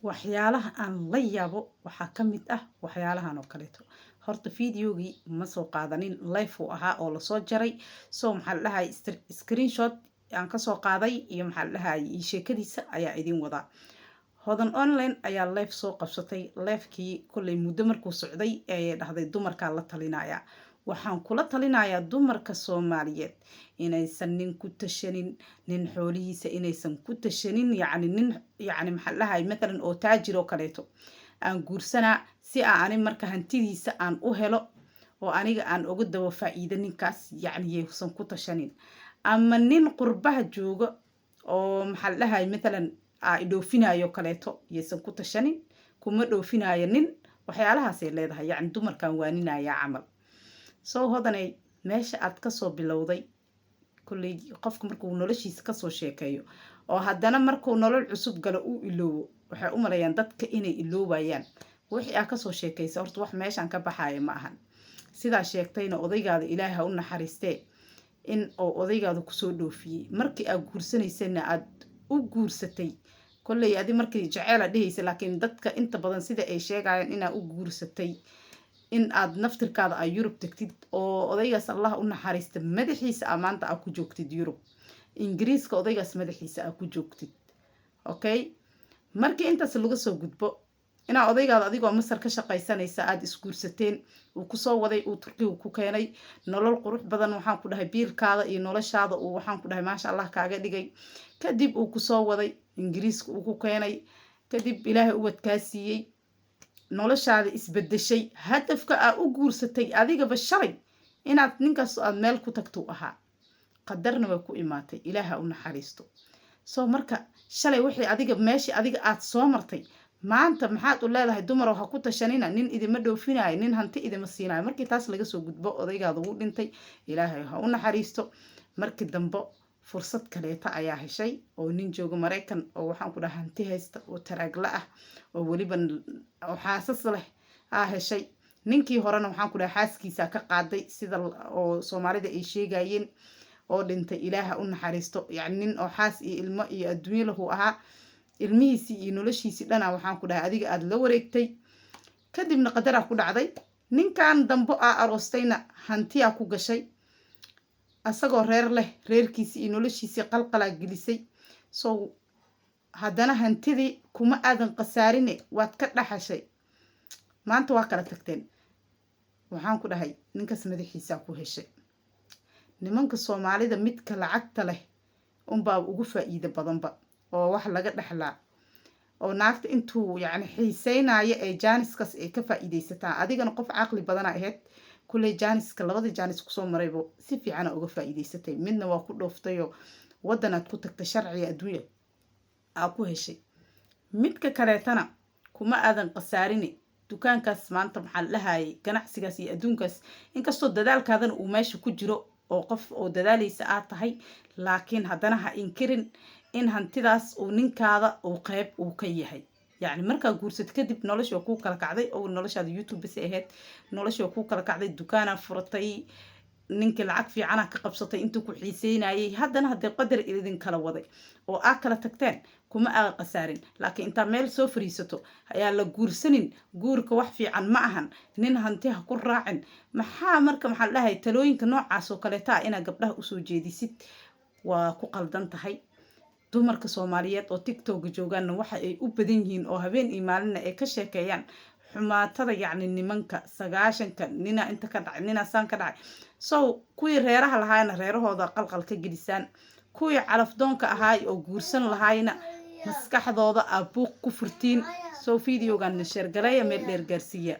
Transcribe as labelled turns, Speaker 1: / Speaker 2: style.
Speaker 1: waxyaalaha aan la yaabo waxaa ka mid ah waxyaalahan oo kaleeto. Horta fiidiyoogii ma soo qaadanin live uu ahaa oo lasoo jaray. So maxaa la dhahay screenshot aan ka soo qaaday iyo maxaa la dhahay sheekadiisa ayaa idin wadaa. Hodan online ayaa live soo qabsatay. Live-kii kolley muddo markuu socday ayay dhahday dumarkaa la talinaya. Waxaan kula talinayaa dumarka Soomaaliyeed inaysan nin ku tashanin, nin xoolihiisa inaysan ku tashanin, yacni maxaa la dhahay matalan oo taajir oo kaleeto aan guursanaa si aan marka hantidiisa aan u helo oo aniga aan uga daba faa'iido ninkaas yacni yeysan ku tashanin. Ama nin qurbaha jooga oo maxaa la dhahay matalan dhoofinayo kaleeto yeysan ku tashanin, kuma dhoofinayo nin waxyaalahaas ay leedahay yacni dumarkan waaninaya camal. So hodanay meesha aad ka soo bilowday kulley qofka markuu noloshiisa ka soo sheekeeyo oo haddana markuu nolol cusub galo uu iloobo waxay u maleeyaan dadka inay iloobayaan wixii aad ka soo sheekaysa. Horta wax meeshan ka baxaya ma ahan sidaa sheegtayna odaygaada ilaahay ha u naxariistee in oo odaygaada kusoo dhoofiyey markii aad guursanaysayna aad u guursatay. kolley adi markii jaceyl aad dhehaysa laakiin dadka inta badan sida ay sheegayaan inaad u guursatay in aad naftirkaada ay Yurub tagtid oo odaygaas Allah u naxariista madaxiisa amaanta aad ku joogtid Yurub. Ingiriiska odaygaas madaxiisa aad ku joogtid. Okay? Markii intaas laga soo gudbo inaa odaygaada adigoo Masar ka shaqaysanaysa aad isguursateen uu ku soo waday uu Turkiga ku keenay nolol qurux badan waxaan ku dhahay biilkaada iyo noloshaada uu waxaan ku dhahay maasha Allah kaaga dhigay. Kadib uu ku soo waday Ingiriiska uu ku keenay. Kadib Ilaahay u wadkaa siiyay noloshaada isbedeshay. Hadafka aad u guursatay adigaba shalay inaad ninkaas aad meel ku tagto ahaa qadarna way ku imaatay Ilaahay u naxariisto. So marka shalay wixii adiga meeshii adiga aad soo martay maanta maxaad u leedahay dumar oo ha ku tashanina nin idima dhoofinayo nin hanti idima siinayo. Markii taas laga soo gudbo odaygaada wuu dhintay Ilaahay ha u naxariisto. Markii dambe fursad kaleeta ayaa heshay oo nin jooga Mareykan oo waxaan ku dhahay hanti haysta oo taraagla ah oo waliba oo xaasas leh heshay. Ninkii horena waxaan ku dhahay xaaskiisa ka qaaday sida oo Soomaalida ay sheegayeen oo dhintay Ilaahay u naxariisto. yacni nin oo xaas iyo ilmo iyo adduunyo lahu ahaa ilmihiisii iyo noloshiisii dhana waxaan ku dhahay adiga aad la wareegtay. Kadibna qadaraa ku dhacday ninkan dambo aroostayna hantiyaa ku gashay asagoo reer leh reerkiisii iyo noloshiisii qalqalaa gelisay. So haddana hantidii kuma aadan qasaarine waad ka dhaxashay maanta waa kala tagteen. waxaan ku dhahay ninkaas madaxiisa ku heshay. nimanka Soomaalida midka lacagta leh unbaa ugu faa'iido badanba oo wax laga dhaxlaa oo naagta intuu yacni xiiseynayo ee jaaniskaas ay ka faa'iideysataa. adigana qof caqli badan ahayd kulley jaaniska labada jaanis kusoo maraybo si fiican uga faa'iideysatay. midna waa ku dhooftayoo wadanaad ku tagtay sharciga adduunyo aa ku heshay. midka kaleetana kuma aadan qasaarine dukaankaas maanta maxaa la dhahay ganacsigaas iyo adduunkaas inkastoo dadaalkaadana uu meesha ku jiro oo qof oo dadaalaysa aad tahay laakiin haddana ha inkirin in hantidaas uu ninkaada uu qayb uu ka yahay. yacni markaa guursad kadib nolosha ku kala kacday oo noloshaada YouTube bas ahayd nolosha ku kala kacday dukaana furatay ninkii lacag fiican ka qabsatay intuu ku xiiseynayay haddana hadday qadar idin kala waday oo aad kala tagteen kuma aadan qasaarin. laakiin inta meel soo fariisato ayaa la guursanin guurka wax fiican ma ahan nin hanti ha ku raacin. maxaa marka maxaa la dhahay talooyinka noocaas oo kaleeta ina gabdhaha u soo jeedisid waa ku qaldan tahay. dumarka Soomaaliyeed oo TikTok joogaana waxa ay u badan yihiin oo habeen iyo maalin ay ka sheekeeyaan xumaatada yacni nimanka 90ka nina inta ka dhacay nina saan ka dhacay. So kuwii reeraha lahaayna reerahooda qalqal ka gelisaan kuwii calafdoonka ahaay oo guursan lahaayna maskaxdooda abuuq ku furtiin. So videogan share gareeya meel dheer gaarsiiya.